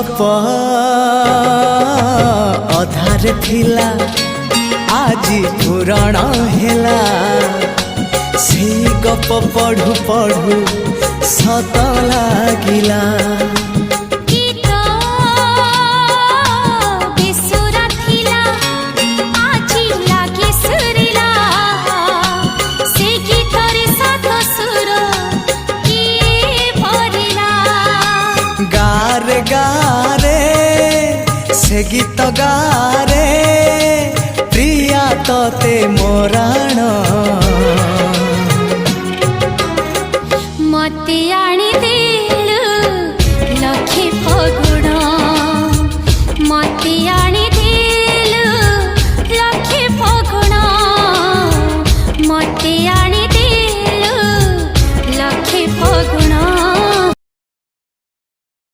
गप अधार थिला आजी पुराण हेला से गप पढ़ु पढ़ु सत लागिला गारे गारे से गीत गारे प्रिया तोते मोराण